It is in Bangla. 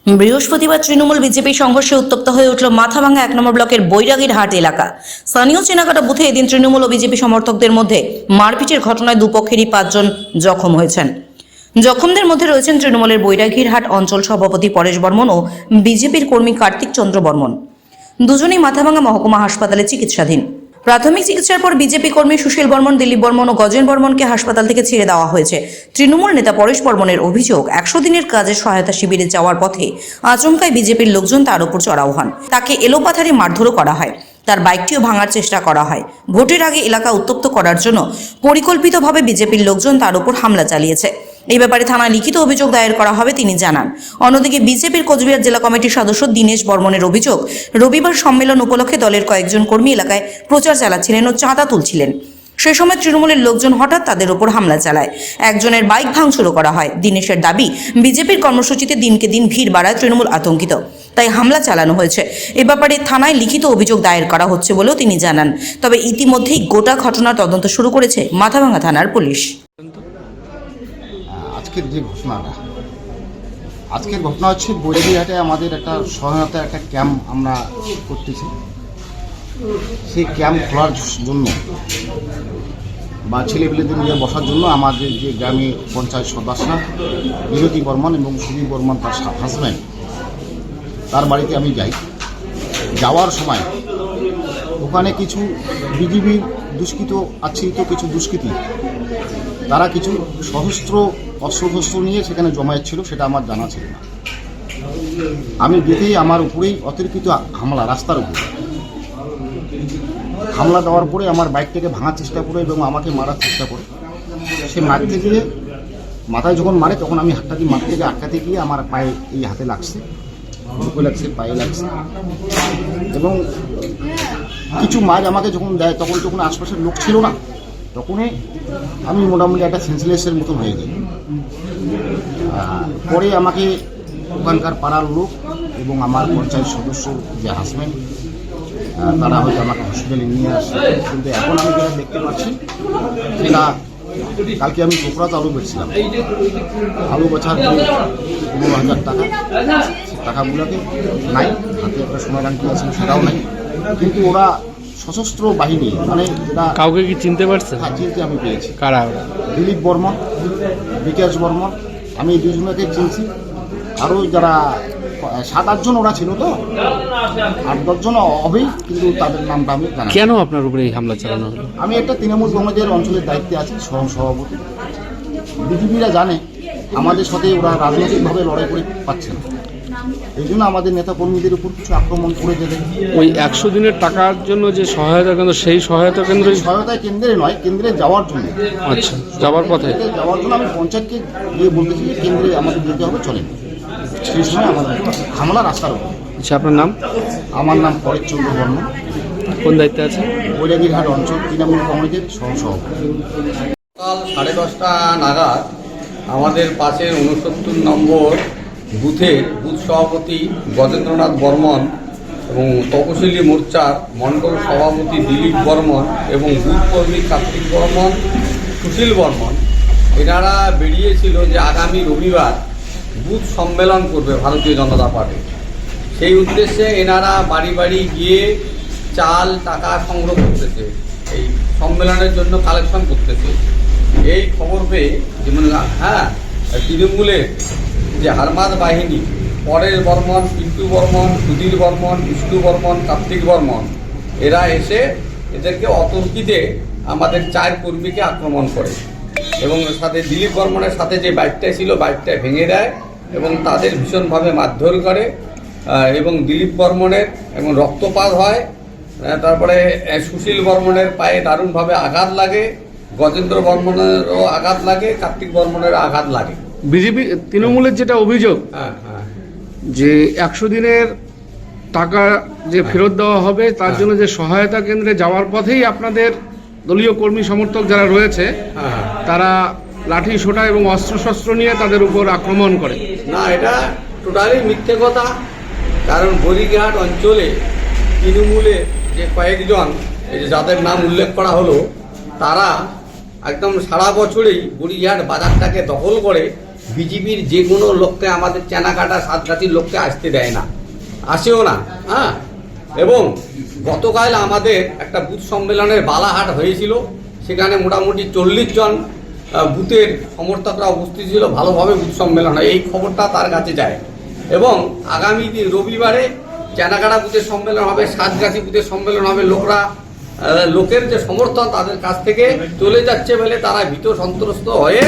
বৃহস্পতিবার তৃণমূল বিজেপি সংঘর্ষে উত্তপ্ত হয়ে উঠল মাথাভাঙ্গা 1 নম্বর ব্লকের বৈরাগীর হাট এলাকা। স্থানীয় চেনাকাটা বুথে এদিন তৃণমূল ও বিজেপি সমর্থকদের মধ্যে মারপিটের ঘটনায় দুপক্ষেরই 5 জন জখম হয়েছেন। জখমদের মধ্যে রয়েছেন তৃণমূলের বৈরাগীর হাট অঞ্চল সভাপতি পরেশ বর্মন ও বিজেপির কর্মী কার্তিক চন্দ্র বর্মন। দুজনেই মাথাভাঙ্গা মহকুমা হাসপাতালে চিকিৎসাধীন। প্রাথমিক চিকিৎসার পর বিজেপি কর্মী সুশীল বর্মন, দিলীপ বর্মন ও গজেন বর্মনকে হাসপাতাল থেকে ছেড়ে দেওয়া হয়েছে। তৃণমূল নেতা পরেশ বর্মনের অভিযোগ, 100 দিনের কাজের সহায়তা শিবিরে যাওয়ার পথে আচমকায় বিজেপির লোকজন তার উপর চড়াও হন। তাকে এলোপাথারি মারধরও করা হয়, তার বাইকটিও ভাঙার চেষ্টা করা হয়। ভোটের আগে এলাকা উত্তপ্ত করার জন্য পরিকল্পিতভাবে বিজেপির লোকজন তার উপর হামলা চালিয়েছে। এই ব্যাপারে থানায় লিখিত অভিযোগ দায়ের করা হবে তিনি জানান। অন্যদিকে বিজেপির কোচবিহার জেলা কমিটির সদস্য দীনেশ বর্মনের অভিযোগ, রবিবার সম্মেলন উপলক্ষে দলের কয়েকজন কর্মী এলাকায় প্রচার চালাচ্ছিলেন ও চাঁদা তুলছিলেন। সে সময় তৃণমূলের লোকজন হঠাৎ তাদের উপর হামলা চালায়, একজনের বাইক ভাঙচুরও করা হয়। দীনেশের দাবি, বিজেপির কর্মসূচিতে দিনকে দিন ভিড় বাড়ায় তৃণমূল আতঙ্কিত, তাই হামলা চালানো হয়েছে। এ ব্যাপারে থানায় লিখিত অভিযোগ দায়ের করা হচ্ছে বলেও তিনি জানান। তবে ইতিমধ্যেই গোটা ঘটনার তদন্ত শুরু করেছে মাথাভাঙ্গা থানার পুলিশ। আজকের ঘটনা হচ্ছে বৈরাগীরহাটে আমাদের একটা সহায়তা একটা ক্যাম্প আমরা করতেছি। সেই ক্যাম্প খোলার জন্য বা ছেলেপেলেদের নিয়ে বসার জন্য আমাদের যে গ্রামে পঞ্চায়েত সদস্য বিরতি বর্মন এবং সুবীর বর্মন তার হাজব্যান্ড, তার বাড়িতে আমি যাই। যাওয়ার সময় ওখানে কিছু বিজেপির দুষ্কৃত আচ্ছাদিত কিছু দুষ্কৃতী, তারা কিছু সশস্ত্র অস্ত্রশস্ত্র নিয়ে সেখানে জমায়েত ছিল, সেটা আমার জানা ছিল না। আমি দেখেই আমার উপরেই অতিরিক্ত হামলা, রাস্তার উপরে হামলা দেওয়ার পরে আমার বাইকটাকে ভাঙার চেষ্টা করে এবং আমাকে মারার চেষ্টা করে। সে মারতে গিয়ে মাথায় যখন মারে তখন আমি হাতটা দিয়ে মারতে গিয়ে আটকাতে গিয়ে আমার পায়ে এই হাতে লাগছে, বুকে লাগছে, পায়ে লাগছে এবং কিছু মার আমাকে যখন দেয় তখন আশপাশের লোক ছিল না, তখনই আমি মোটামুটি একটা সেন্সলেসের মতন হয়ে যাই। পরে আমাকে ওখানকার পাড়ার লোক এবং আমার পঞ্চায়েত সদস্য যে হাজব্যান্ড, তারা হয়তো আমাকে হসপিটালে নিয়ে আসে। কিন্তু এখন আমি যেটা দেখতে পাচ্ছি সেটা, কালকে আমি কোকরাতে আলু বেচছিলাম, আলু বেচার 15,000 টাকা, সে টাকাগুলোকে নাই, হাতে একটা সোনার আংটি আছে সেটাও নাই। কিন্তু ওরা সশস্ত্র বাহিনী, মানে কাউকে কি চিনতে পারছে? হ্যাঁ, চিনতে আমি পেয়েছি। কারা? দিলীপ বর্মন, বিকাশ বর্মন, আমি এই দুজনকে চিনছি। আরও যারা 7-8 জন ওরা ছিল, তো 8-10 জন হবেই, কিন্তু তাদের নামটা আমি জানি। কেন আপনার উপরে এই হামলা চালানো হলো? আমি একটা তৃণমূল কংগ্রেসের অঞ্চলের দায়িত্বে আছি, সহসভাপতি। বিজেপিরা জানে আমাদের সাথে ওরা রাজনৈতিকভাবে লড়াই করে পাচ্ছে না, এই জন্য আমাদের নেতা কর্মীদের উপর কিছু আক্রমণ করে দেবে। ওই 100 দিনের টাকার জন্য যে সহায়তা কেন্দ্র, সেই সহায়তা কেন্দ্রে কেন্দ্রে নয়, কেন্দ্রে যাওয়ার জন্য। আচ্ছা, যাওয়ার পথে যাওয়ার জন্য আমি পঞ্চায়েতকে গিয়ে বলতেছি যে কেন্দ্রে আমাদের যেতে হবে, চলেন। সেই সময় আমাদের হামলা রাস্তার উপর। আচ্ছা, আপনার নাম? আমার নাম পরেশ চন্দ্র বর্মন। কোন দায়িত্বে আছে? বৈরাগীরহাট অঞ্চল তৃণমূল কংগ্রেসের সহসভাপতি। সকাল 10:30 নাগাদ আমাদের পাশের 69 নম্বর বুথের বুথ সভাপতি গজেন্দ্রনাথ বর্মন এবং তপশিলি মোর্চার মণ্ডল সভাপতি দিলীপ বর্মন এবং বুথ কর্মী কার্তিক বর্মন, সুশীল বর্মন, এনারা বেরিয়েছিল যে আগামী রবিবার বুথ সম্মেলন করবে ভারতীয় জনতা পার্টি। সেই উদ্দেশ্যে এনারা বাড়ি বাড়ি গিয়ে চাল টাকা সংগ্রহ করতেছে, এই সম্মেলনের জন্য কালেকশন করতেছে। এই খবর পেয়ে যেমন তৃণমূলের যে হারমাদ বাহিনী, পরেশ বর্মন, পিন্টু বর্মন, সুধীর বর্মন, বিষ্ণু বর্মন, কার্তিক বর্মন, এরা এসে এদেরকে অতর্কিতে আমাদের 4 কর্মীকে আক্রমণ করে এবং সাথে দিলীপ বর্মনের সাথে যে বাইকটা ছিল বাইকটা ভেঙে দেয় এবং তাদের ভীষণভাবে মারধর করে এবং দিলীপ বর্মনের এবং রক্তপাত হয়। তারপরে সুশীল বর্মনের পায়ে দারুণভাবে আঘাত লাগে, গজেন্দ্র বর্মনেরও আঘাত লাগে, কার্তিক বর্মনের আঘাত লাগে। বিজেপি তৃণমূলের যেটা অভিযোগ, যে 100 দিনের টাকা যে ফেরত দেওয়া হবে তার জন্য যে সহায়তা কেন্দ্রে যাওয়ার পথেই আপনাদের দলীয় কর্মী সমর্থক যারা রয়েছে তারা লাঠি সোটা এবং অস্ত্রশস্ত্র নিয়ে তাদের উপর আক্রমণ করে। না, এটা টোটালি মিথ্যে কথা। কারণ বৈরাগীরহাট অঞ্চলে তৃণমূলের যে কয়েকজন, এই যে যাদের নাম উল্লেখ করা হলো, তারা একদম সারা বছরেই বৈরাগীরহাট বাজারটাকে দখল করে বিজেপির যে কোনো লোককে আমাদের চেনাকাটা সাতগাছির লোককে আসতে দেয় না, আসেও না। হ্যাঁ, এবং গতকাল আমাদের একটা বুথ সম্মেলনের বালাহাট হয়েছিল, সেখানে মোটামুটি 40 জন বুথের সমর্থকরা উপস্থিত ছিল, ভালোভাবে বুথ সম্মেলন হয়, এই খবরটা তার কাছে যায়। এবং আগামী দিন রবিবারে চেনাকাটা বুথের সম্মেলন হবে, সাতগাছি বুথের সম্মেলন হবে। লোকের যে সমর্থন তাদের কাছ থেকে চলে যাচ্ছে বলে তারা ভীত সন্ত্রস্ত হয়ে